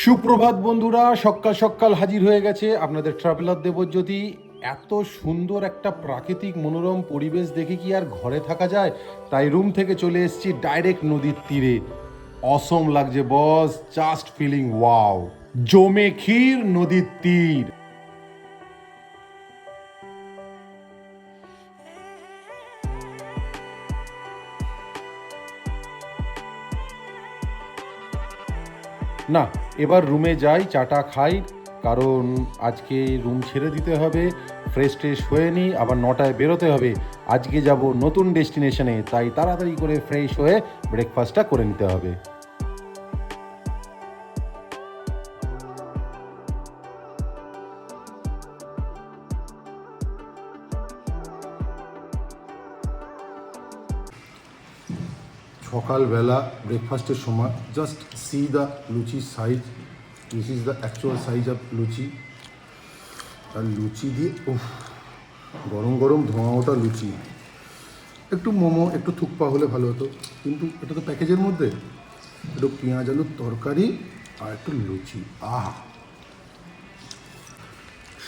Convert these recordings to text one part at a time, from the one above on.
সুপ্রভাত বন্ধুরা, সকাল সকাল হাজির হয়ে গেছে আপনাদের ট্রাভেলার দেবজ্যোতি। এত সুন্দর একটা প্রাকৃতিক মনোরম পরিবেশ দেখে কি আর ঘরে থাকা যায়? তাই রুম থেকে চলে এসেছি ডাইরেক্ট নদীর তীরে। অসম লাগছে বস, জাস্ট ফিলিং ওয়াও। জমে ক্ষীর নদীর তীর। না, এবার রুমে যাই, চাটা খাই, কারণ আজকে রুম ছেড়ে দিতে হবে। ফ্রেশ ট্রেশ হয়ে নিই, আবার 9টায় বেরোতে হবে। আজকে যাব নতুন ডেস্টিনেশনে, তাই তাড়াতাড়ি করে ফ্রেশ হয়ে ব্রেকফাস্টটা করে নিতে হবে। সকালবেলা ব্রেকফাস্টের সময় just see the luchi size. This is the actual size of luchi. আর লুচি দিয়ে গরম গরম ধোঁয়া ওঠা লুচি। একটু মোমো, একটু থুকপা হলে ভালো হতো, কিন্তু এটা তো প্যাকেজের মধ্যে। একটু পেঁয়াজ আলুর তরকারি আর একটু লুচি।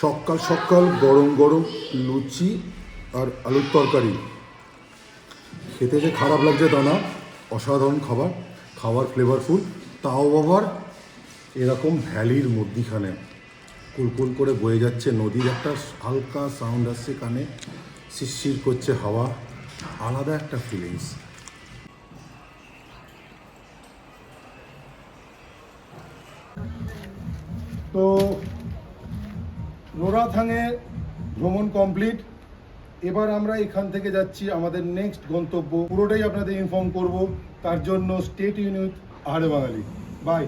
সকাল সকাল গরম গরম লুচি আর আলুর তরকারি খেতে যে খারাপ লাগছে তা না, অসাধারণ খাবার। খাবার ফ্লেভারফুল, তাও আবার এরকম ভ্যালির মধ্যিখানে কুলকুল করে বয়ে যাচ্ছে নদীর একটা হালকা সাউন্ড আসছে কানে, শিরশির করছে হাওয়া, আলাদা একটা ফিলিংস। তো নোরাথাঙে ভ্রমণ কমপ্লিট। এবার আমরা এখান থেকে যাচ্ছি আমাদের নেক্সট গন্তব্য। পুরোটাই আপনাদের ইনফর্ম করব, তার জন্য স্টে টিউন উইথ আহারে বাঙালি। বাই।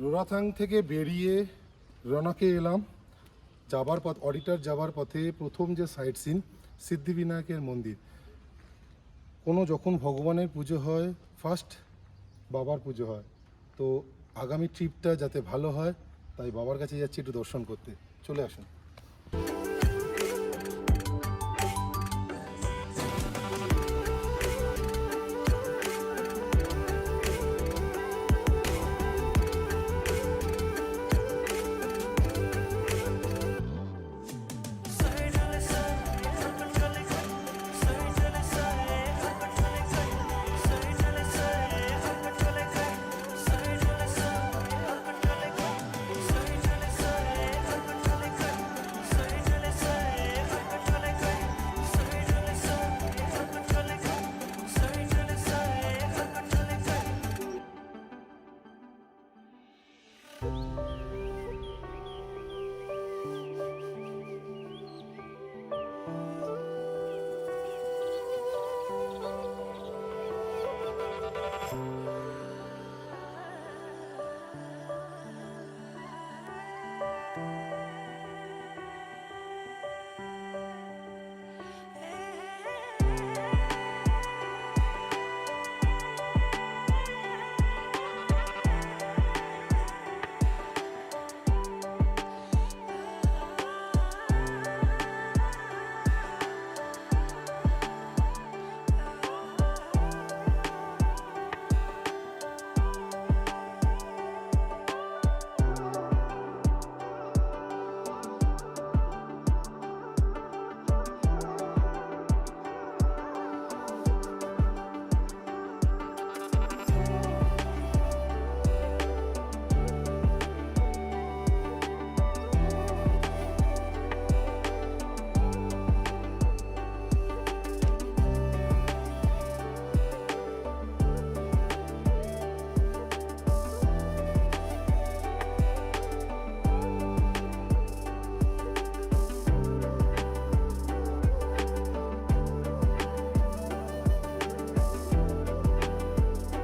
নোরাথাং থেকে বেরিয়ে রনাকে এলাম। যাবার পথ, অডিটার যাবার পথে প্রথম যে সাইট সিন সিদ্ধিবিনায়কের মন্দির। যখন ভগবানের পুজো হয়, ফার্স্ট বাবার পুজো হয়। তো আগামী ট্রিপটা যাতে ভালো হয়, তাই বাবার কাছে যাচ্ছি একটু দর্শন করতে। চলে আসুন।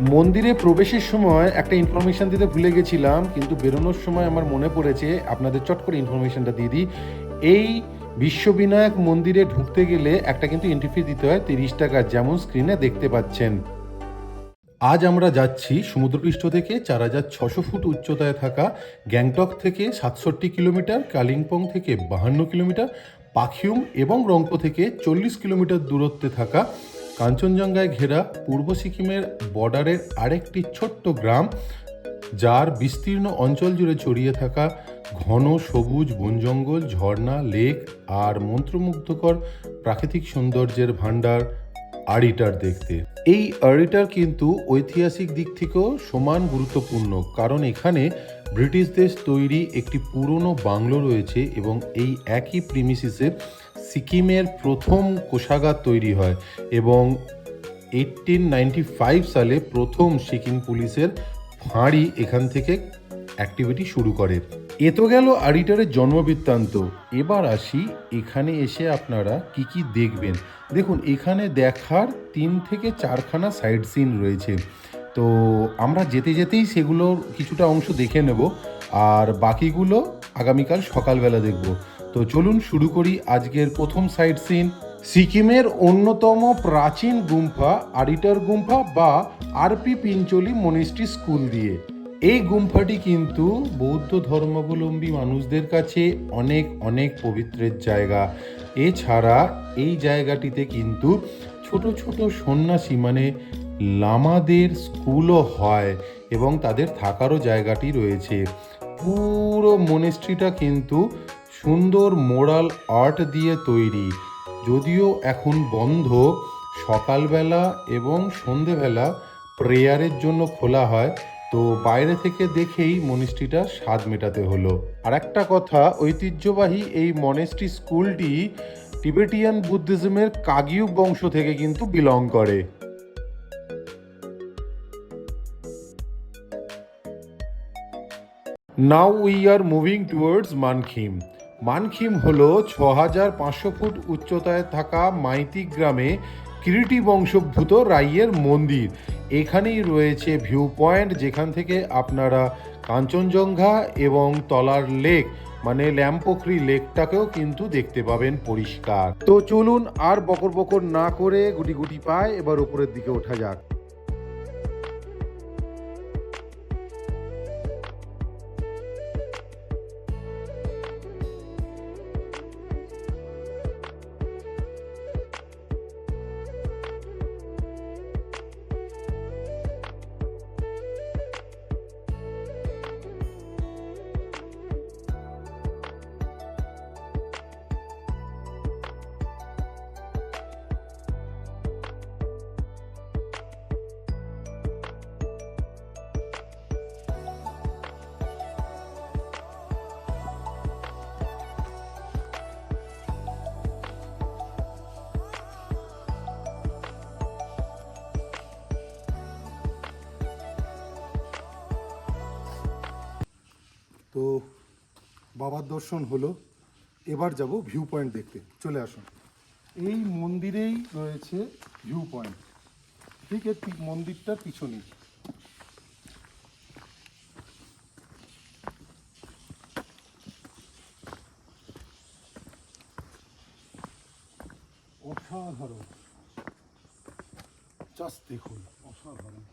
মন্দিরে প্রবেশের সময় একটা ইনফরমেশন দিতে ভুলে গেছিলাম, কিন্তু বেরোনোর সময় আমার মনে পড়েছে, আপনাদের চট করে ইনফরমেশনটা দিয়ে দিই। এই বিশ্ববিনায়ক মন্দিরে ঢুকতে গেলে একটা কিন্তু এন্ট্রি ফি দিতে হয় 30 টাকা, যেমন স্ক্রিনে দেখতে পাচ্ছেন। আজ আমরা যাচ্ছি সমুদ্রপৃষ্ঠ থেকে 4,600 ফুট উচ্চতায় থাকা গ্যাংটক থেকে 67 কিলোমিটার, কালিম্পং থেকে 52 কিলোমিটার, পাখিউং এবং রংপো থেকে 40 কিলোমিটার দূরত্বে থাকা কাঞ্চনজঙ্ঘায় ঘেরা পূর্ব সিকিমের বর্ডারের আরেকটি ছোট্ট গ্রাম, যার বিস্তীর্ণ অঞ্চল জুড়ে ছড়িয়ে থাকা ঘন সবুজ বন জঙ্গল, ঝর্ণা, লেক আর মন্ত্রমুগ্ধকর প্রাকৃতিক সৌন্দর্যের ভাণ্ডার আড়িটার দেখতে। এই আড়িটার কিন্তু ঐতিহাসিক দিক থেকেও সমান গুরুত্বপূর্ণ, কারণ এখানে ব্রিটিশদের তৈরি একটি পুরনো বাংলো রয়েছে এবং এই একই প্রিমিসিসে সিকিমের প্রথম কোষাগার তৈরি হয় এবং 1895 সালে প্রথম সিকিম পুলিশের ফাঁড়ি এখান থেকে অ্যাক্টিভিটি শুরু করে। এ তো গেল আড়িটারের জন্মবৃত্তান্ত। এবার আসি এখানে এসে আপনারা কি কি দেখবেন। দেখুন, এখানে দেখার 3 থেকে 4খানা সাইড সিন রয়েছে, তো আমরা যেতে যেতেই সেগুলোর কিছুটা অংশ দেখে নেব আর বাকিগুলো আগামীকাল সকালবেলা দেখব। তো চলুন শুরু করি আজকের প্রথম সাইড সিন, সিকিমের অন্যতম প্রাচীন গুম্ফা আড়িটার গুম্ফা বা আরপি পিঞ্চলি মনিস্ট্রি স্কুল দিয়ে। এই গুম্ফাটি কিন্তু বৌদ্ধ ধর্মাবলম্বী মানুষদের কাছে অনেক অনেক পবিত্রের জায়গা। এছাড়া এই জায়গাটিতে কিন্তু ছোট ছোট সন্ন্যাসী মানে লামাদের স্কুলও হয় এবং তাদের থাকারও জায়গাটি রয়েছে। পুরো মনিস্ট্রিটা কিন্তু সুন্দর মোরাল আর্ট দিয়ে তৈরি, যদিও এখন বন্ধ। সকালবেলা এবং সন্ধেবেলা প্রেয়ারের জন্য খোলা হয়, তো বাইরে থেকে দেখেই মনিস্ট্রিটা স্বাদ মেটাতে হলো। আর একটা কথা, ঐতিহ্যবাহী এই মনেস্ট্রি স্কুলটি টিবেটিয়ান বুদ্ধিজমের কাগিউ বংশ থেকে কিন্তু বিলং করে। Now we are moving towards Mankhim. Mankhim হলো 6,500 ফুট উচ্চতায় থাকা মাইতি গ্রামে কিরিটি বংশোদ্ভূত রাইয়ের মন্দির। এখানেই রয়েছে ভিউ পয়েন্ট, যেখান থেকে আপনারা কাঞ্চনজঙ্ঘা এবং তলার লেক মানে ল্যাম্পোক্রি লেকটাকেও কিন্তু দেখতে পাবেন পরিষ্কার। তো চলুন আর বকর বকর না করে গুটি গুটি পায় এবার উপরের দিকে ওঠা যাক। তো বাবার দর্শন হলো, এবার যাব ভিউ পয়েন্ট দেখতে। চলে আসুন। এই মন্দিরেই রয়েছে ভিউ পয়েন্ট, ঠিক এর মন্দিরটার পিছনেই। অসাধারণ, জাস্ট দেখুন, অসাধারণ।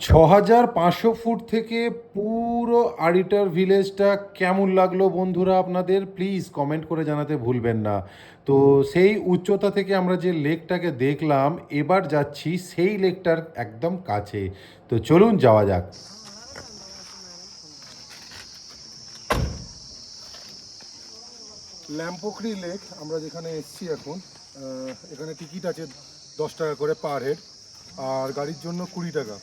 6500 ফুট থেকে পুরো আডিটার ভিলেজটা কেমন লাগলো বন্ধুরা আপনাদের প্লিজ কমেন্ট করে জানাতে ভুলবেন না। তো সেই উচ্চতা থেকে আমরা যে লেকটাকে দেখলাম, এবার যাচ্ছি সেই লেকটার একদম কাছে। তো চলুন যাওয়া যাক। ল্যাম্পোখরি লেক আমরা যেখানে এসেছি এখন, এখানে টিকিট আছে 10 টাকা করে পার হেড, আর গাড়ির জন্য 20 টাকা।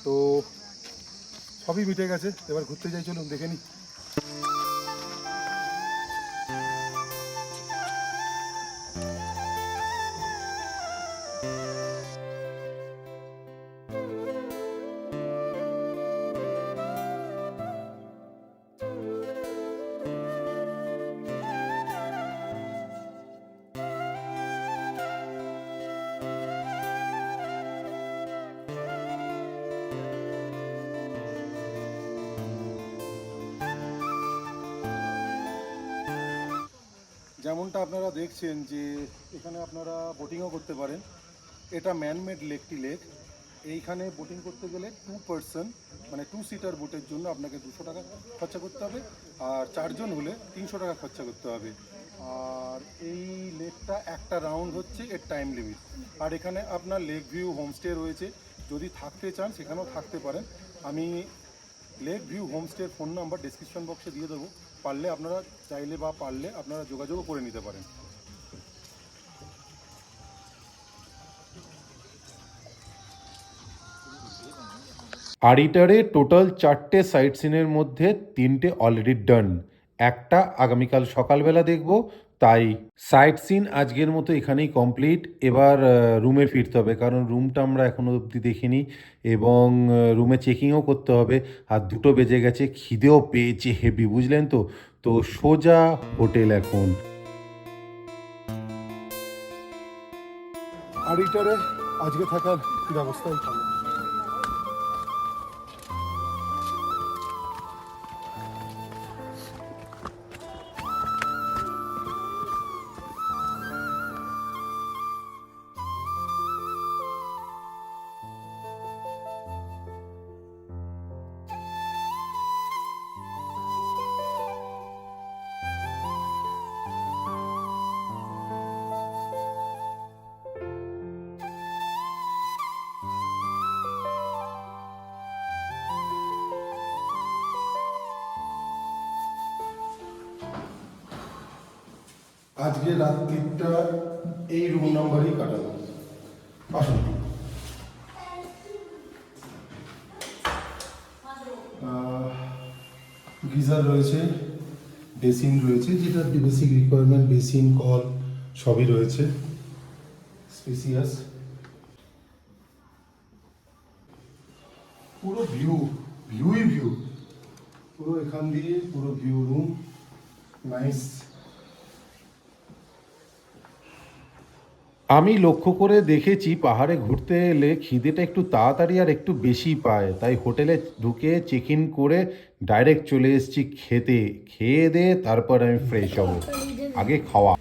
তো সবই মিটে গেছে, এবার ঘুরতে যাই, চলুন দেখে নিই। যেমনটা আপনারা দেখছেন যে এখানে আপনারা বোটিংও করতে পারেন। এটা ম্যানমেড লেকটি লেক। এইখানে বোটিং করতে গেলে 2 পারসন মানে 2 সিটার বোটের জন্য আপনাকে 200 টাকা খরচা করতে হবে, আর 4 জন হলে 300 টাকা খরচা করতে হবে। আর এই লেকটা একটা রাউন্ড হচ্ছে এর টাইম লিমিট। আর এখানে আপনার লেক ভিউ হোমস্টে রয়েছে, যদি থাকতে চান সেখানেও থাকতে পারেন। আমি লেক ভিউ হোমস্টের ফোন নাম্বার ডেসক্রিপশন বক্সে দিয়ে দেবো, পারলে আপনারা চাইলে বা পারলে আপনারা যোগাযোগও করে নিতে পারেন। আডিটারে টোটাল 4টে সাইট সিনের মধ্যে 3টে অলরেডি ডান, একটা আগামীকাল সকালবেলা দেখব। তাই সাইট সিন আজকের মতো এখানেই কমপ্লিট। এবার রুমে ফিরতে হবে, কারণ রুমটা আমরা এখনও অবধি দেখিনি, এবং রুমে চেকিংও করতে হবে। আর 2টো বেজে গেছে, খিদেও পেয়েছে হেভি, বুঝলেন তো। তো সোজা হোটেল এখন। আডিটারে আজকে থাকার ব্যবস্থাই ভালো। আজকে রাত্রিটা এই রুম নাম্বারই কাটাবো। আসুন। গিজার রয়েছে, বেসিন রয়েছে, যেটা বেসিক রিকোয়ারমেন্ট, বেসিন কল সবই রয়েছে, স্পেসিয়াস। পুরো ভিউই ভিউ, পুরো এখান দিয়ে পুরো ভিউ রুম, নাইস। আমি লক্ষ্য করে দেখেছি পাহাড়ে ঘুরতে এলে খিদেটা একটু তাড়াতাড়ি আর একটু বেশি পায়, তাই হোটেলে ঢুকে চেক ইন করে ডাইরেক্ট চলে এসেছি খেতে। খেয়ে দিয়ে তারপর আমি ফ্রেশ হব, আগে খাওয়া।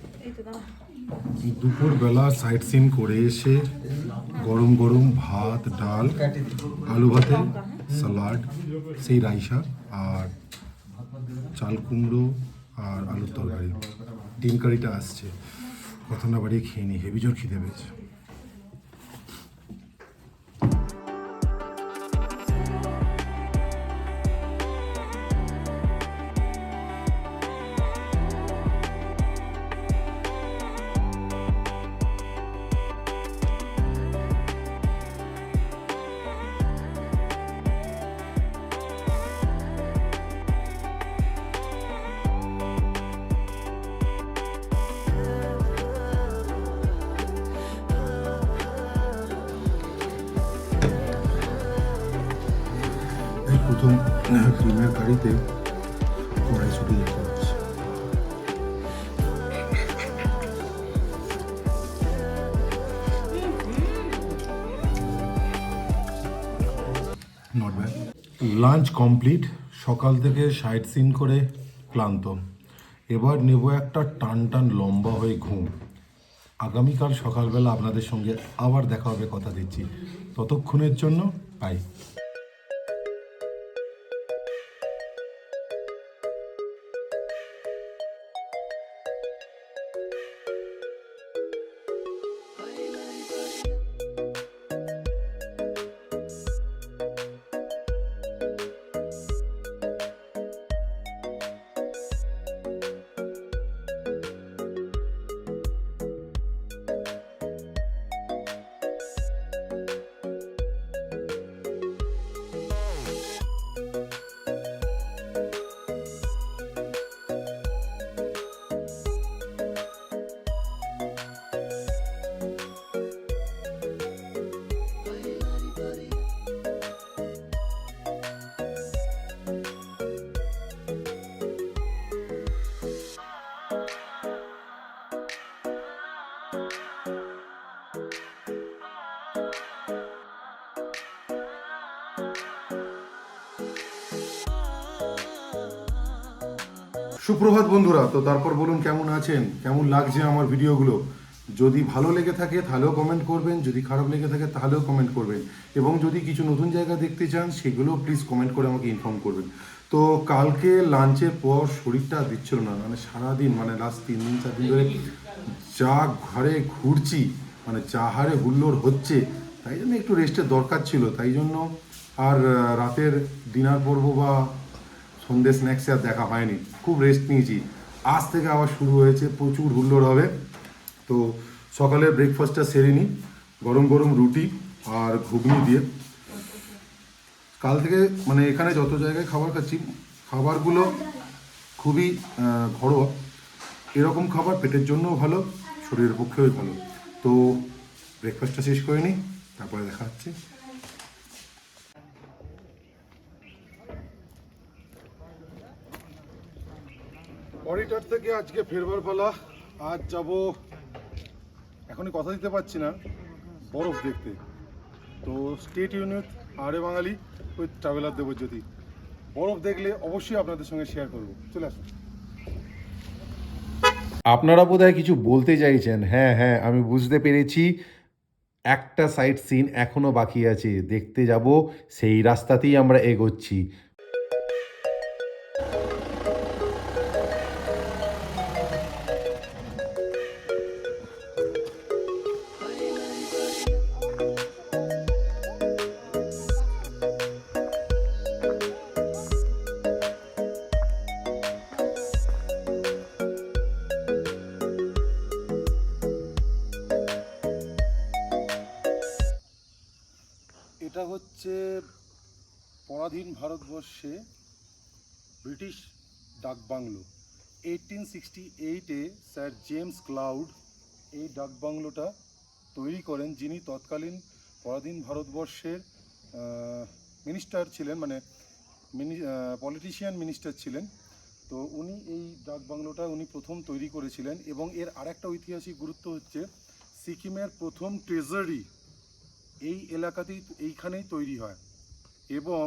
দুপুরবেলা সাইট সিন করে এসে গরম গরম ভাত, ডাল, আলু ভাতে, সালাড, সেই রাইসা, আর চাল কুমড়ো আর আলুর তরকারি, ডিম কারিটা আসছে। কথা না বাড়িয়ে খেয়ে নি, হেভি জোর খিদে পেয়েছে। প্রথম ক্রিমের কারিতে কড়াইশুঁটি দেখতে পাচ্ছি। Not bad. Lunch complete. সকাল থেকে সাইট সিন করে ক্লান্ত, এবার নেব একটা টান টান লম্বা হয়ে ঘুম। আগামীকাল সকালবেলা আপনাদের সঙ্গে আবার দেখা হবে, কথা দিচ্ছি। ততক্ষণের জন্য বাই। সুপ্রভাত বন্ধুরা। তো তারপর বলুন কেমন আছেন, কেমন লাগছে আমার ভিডিওগুলো। যদি ভালো লেগে থাকে তাহলেও কমেন্ট করবেন, যদি খারাপ লেগে থাকে তাহলেও কমেন্ট করবেন, এবং যদি কিছু নতুন জায়গা দেখতে চান সেগুলো প্লিজ কমেন্ট করে আমাকে ইনফর্ম করবেন। তো কালকে লাঞ্চের পর শরীরটা দিচ্ছিল না, মানে সারাদিন, মানে লাস্ট 3 দিন 4 দিন ধরে যা ঘরে ঘুরছি, মানে যা হারে হুল্লোড় হচ্ছে, তাই জন্য একটু রেস্টের দরকার ছিল। তাই জন্য আর রাতের ডিনার করবো বা সন্ধ্যে স্ন্যাক্সে আর দেখা হয়নি, খুব রেস্ট নিয়েছি। আজ থেকে আবার শুরু হয়েছে, প্রচুর হুল্লোড় হবে। তো সকালে ব্রেকফাস্টটা সেরে নিই, গরম গরম রুটি আর ঘুগনি দিয়ে। কাল থেকে মানে এখানে যত জায়গায় খাবার খাচ্ছি, খাবারগুলো খুবই ঘরোয়া। এরকম খাবার পেটের জন্যও ভালো, শরীরের পক্ষেও ভালো। তো ব্রেকফাস্টটা শেষ করে নিই, তারপরে দেখা হচ্ছে। অডিটার থেকে আজকে ফেরবার পালা। আজ যাব, এখনই কথা দিতে পারছি না, বরফ দেখতে। তো স্টেট ইউনিট আরে বাঙালি উইথ ট্রাভেলার দেবজ্যোতি। বরফ দেখলে অবশ্যই আপনাদের সঙ্গে শেয়ার করব, চলে আসুন। আপনারা বোধহয় কিছু বলতে চাইছেন। হ্যাঁ হ্যাঁ, আমি বুঝতে পেরেছি। একটা সাইট সিন এখনো বাকি আছে, দেখতে যাব, সেই রাস্তাতেই আমরা এগোচ্ছি। এটা হচ্ছে পরাধীন ভারতবর্ষে ব্রিটিশ ডাকবাংলো। 1868-এ স্যার জেমস ক্লাউড এই ডাকবাংলোটা তৈরি করেন, যিনি তৎকালীন পরাধীন ভারতবর্ষের মিনিস্টার ছিলেন, মানে পলিটিশিয়ান মিনিস্টার ছিলেন। তো উনি এই ডাকবাংলোটা উনি প্রথম তৈরি করেছিলেন। এবং এর আরেকটা ঐতিহাসিক গুরুত্ব হচ্ছে, সিকিমের প্রথম ট্রেজারি এই এলাকাতেই, এইখানেই তৈরি হয়। এবং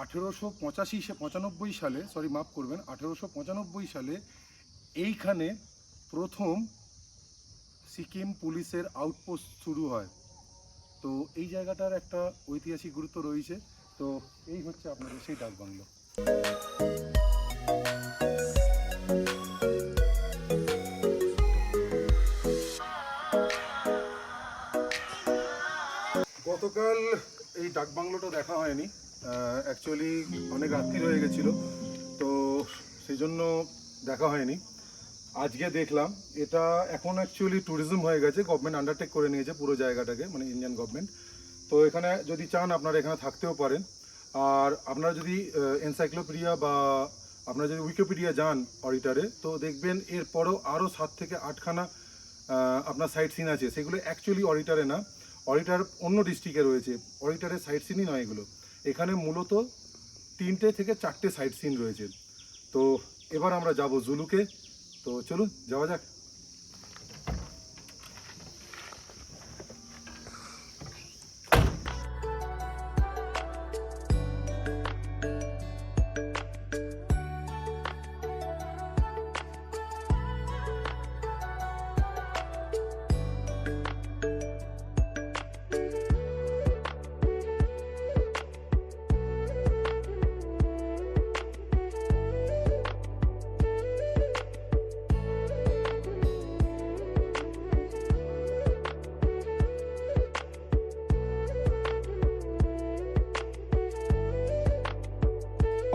1895 সালে, সরি মাফ করবেন, 1895 সালে এইখানে প্রথম সিকিম পুলিশের আউটপোস্ট শুরু হয়। তো এই জায়গাটার একটা ঐতিহাসিক গুরুত্ব রয়েছে। তো এই হচ্ছে আপনাদের সেই ডাকবাংলো। গতকাল এই ডাকবাংলোটা দেখা হয়নি, অ্যাকচুয়ালি অনেক রাত্রি হয়ে গেছিলো, তো সেই জন্য দেখা হয়নি। আজকে দেখলাম এটা এখন অ্যাকচুয়ালি ট্যুরিজম হয়ে গেছে, গভর্নমেন্ট আন্ডারটেক করে নিয়েছে পুরো জায়গাটাকে, মানে ইন্ডিয়ান গভর্নমেন্ট। তো এখানে যদি চান আপনারা এখানে থাকতেও পারেন। আর আপনারা যদি এনসাইক্লোপিডিয়া বা আপনারা যদি উইকিপিডিয়া যান অডিটারে, তো দেখবেন এরপরেও আরও 7 থেকে 8খানা আপনার সাইট সিন আছে। সেগুলো অ্যাকচুয়ালি অডিটারে না, অডিটার অন্য ডিস্ট্রিক্টে রয়েছে, অডিটারের সাইট সিনই নয় এগুলো। এখানে মূলত 3টে থেকে 4টে সাইট সিন রয়েছে। তো এবার আমরা যাব জুলুকে। তো চলুন যাওয়া যাক।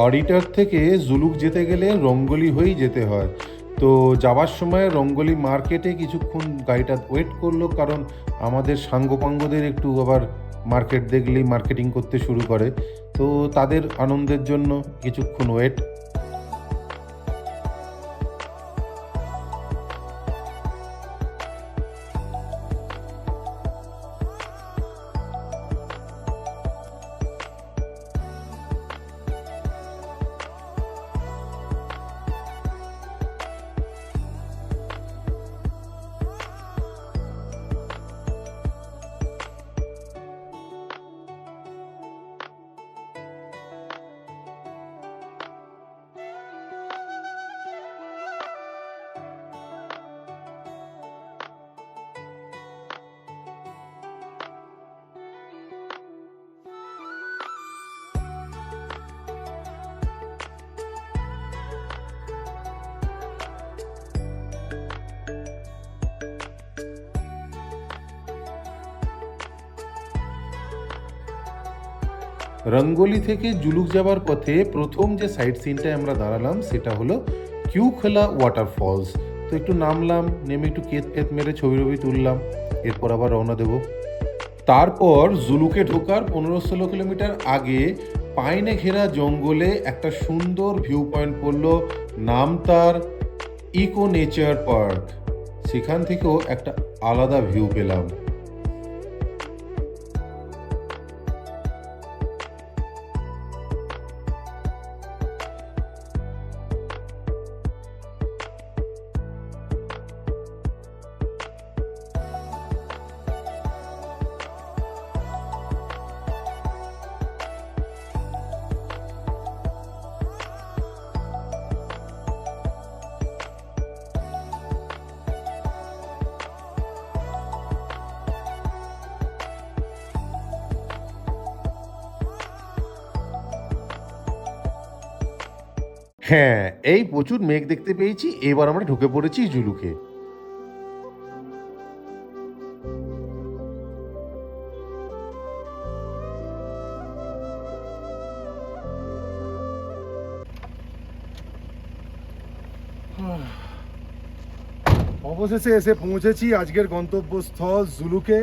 অডিটার থেকে জুলুক যেতে গেলে রঙ্গলি হয়েই যেতে হয়। তো যাওয়ার সময় রঙ্গলি মার্কেটে কিছুক্ষণ গাড়িটা ওয়েট করলো, কারণ আমাদের সাঙ্গপাঙ্গদের একটু আবার মার্কেট দেখলেই মার্কেটিং করতে শুরু করে। তো তাদের আনন্দের জন্য কিছুক্ষণ ওয়েট। রঙ্গোলি থেকে জুলুক যাবার পথে প্রথম যে সাইট সিনটায় আমরা দাঁড়ালাম সেটা হলো কিউখোলা ওয়াটারফলস। তো একটু নামলাম, নেমে একটু কেত ফেত মেরে ছবি টবি তুললাম, এরপর আবার রওনা দেব। তারপর জুলুকে ঢোকার 15-16 কিলোমিটার আগে পাইনে ঘেরা জঙ্গলে একটা সুন্দর ভিউ পয়েন্ট পড়লো, নাম তার ইকো নেচার পার্ক। সেখান থেকেও একটা আলাদা ভিউ পেলাম। হ্যাঁ, এই প্রচুর মেঘ দেখতে পেয়েছি, এবার আমরা ঢুকে পড়েছি জুলুকে। অবশেষে এসে পৌঁছেছি আজকের গন্তব্যস্থল জুলুকে।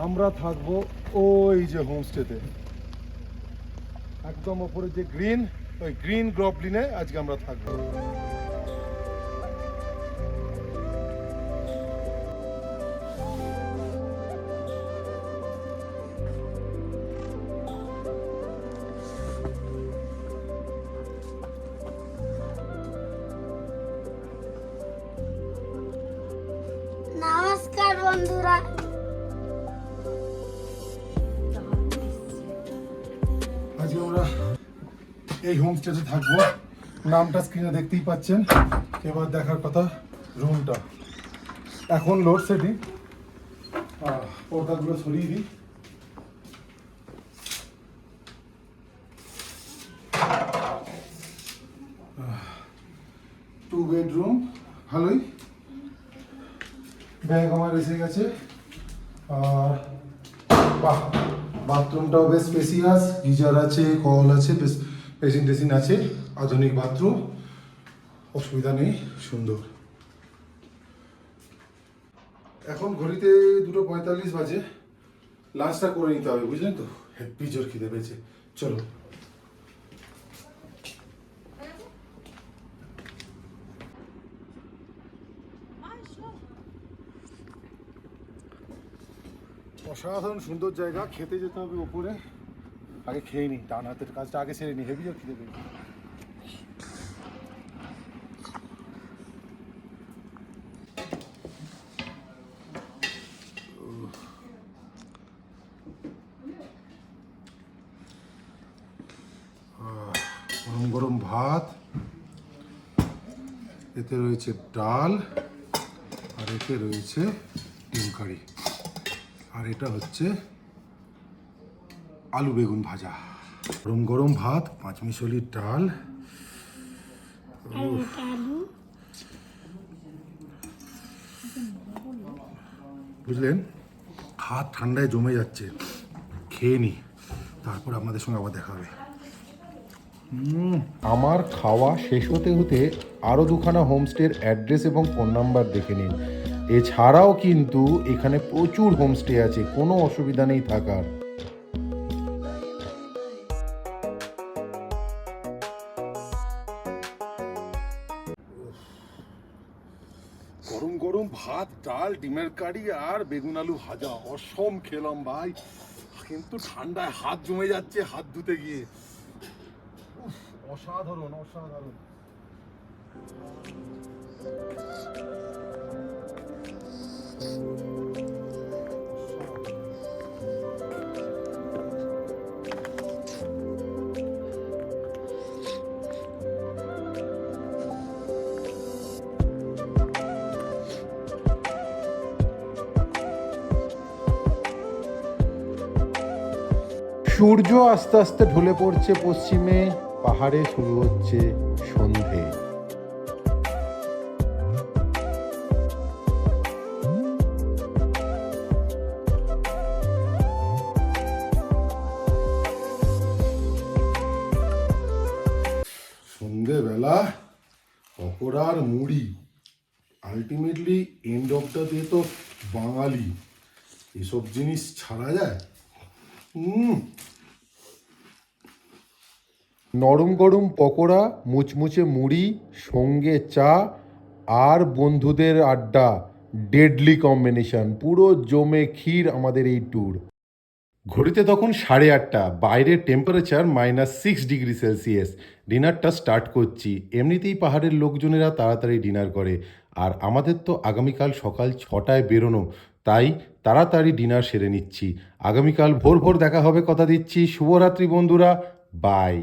আমরা থাকবো ওই যে হোমস্টেতে, একদম ওপরে যে ওই গ্রিন গ্রবলিনে আজকে আমরা থাকবো। নমস্কার বন্ধুরা। আজকে আমরা এই হোমস্টেতে থাকবো, নামটা স্ক্রিনে দেখতেই পাচ্ছেন। এবার দেখার কথা রুমটা। এখন লোডশেডিং, পর্দাগুলো সরিয়ে দিই। টু বেডরুম, ভালোই। ব্যাগ আমার এসে গেছে, আর বাহ, বাথরুমটাও বেশ স্পেসিয়াস, গিজার আছে, কল আছে, বেশ বেসিন টেসিন আছে, আধুনিক বাথরুম, অসুবিধা নেই, সুন্দর। এখন ঘড়িতে 2:45 বাজে, লাঞ্চটা করে নিতে হবে, বুঝলেন তো? হেভি জোর খিদে পেয়েছে, চলো। অসাধারণ সুন্দর জায়গা, খেতে যেতে হবে উপরে। আগে খেয়ে নিই, ডান হাতের কাজটা আগে সেরে নিই, হেভি জোর খিদে পেয়েছে। গরম গরম ভাত, এতে রয়েছে ডাল, আর এতে রয়েছে ডিম কারি, আর এটা হচ্ছে আলু বেগুন ভাজা। গরম গরম ভাত, পাঁচমিশালির ডাল, বুঝলেন? হাত ঠান্ডায় জমে যাচ্ছে, খেয়ে নি, তারপর আপনাদের সঙ্গে আবার দেখা হবে। আমার খাওয়া শেষ হতে হতে আরও দুখানা হোমস্টের অ্যাড্রেস এবং ফোন নাম্বার দেখে নিন। এছাড়াও কিন্তু এখানে প্রচুর হোমস্টে আছে, কোনো অসুবিধা নেই থাকার। গরম গরম ভাত, ডাল, ডিমের কারি আর বেগুন আলু ভাজা, অসম খেলাম ভাই, কিন্তু ঠান্ডায় হাত জমে যাচ্ছে হাত ধুতে গিয়ে। অসাধারণ অসাধারণ। সূর্য আস্তে আস্তে ঢলে পড়ছে পশ্চিমে, পাহাড়ে শুরু হচ্ছে সন্ধে। সন্ধেবেলা পকোড়া আর মুড়ি, ultimately end of the day তো বাঙালি, এসব জিনিস ছাড়া যায়? নরম গরম পকোড়া, মুচমুচে মুড়ি, সঙ্গে চা আর বন্ধুদের আড্ডা, ডেডলি কম্বিনেশন। পুরো জমে ক্ষীর আমাদের এই ট্যুর। ঘড়িতে তখন 8:30, বাইরের টেম্পারেচার -6 ডিগ্রি সেলসিয়াস। ডিনারটা স্টার্ট করছি। এমনিতেই পাহাড়ের লোকজনেরা তাড়াতাড়ি ডিনার করে, আর আমাদের তো আগামীকাল সকাল 6টায় বেরোনো, তাই তাড়াতাড়ি ডিনার সেরে নিচ্ছি। আগামীকাল ভোর ভোর দেখা হবে, কথা দিচ্ছি। শুভরাত্রি বন্ধুরা, বাই।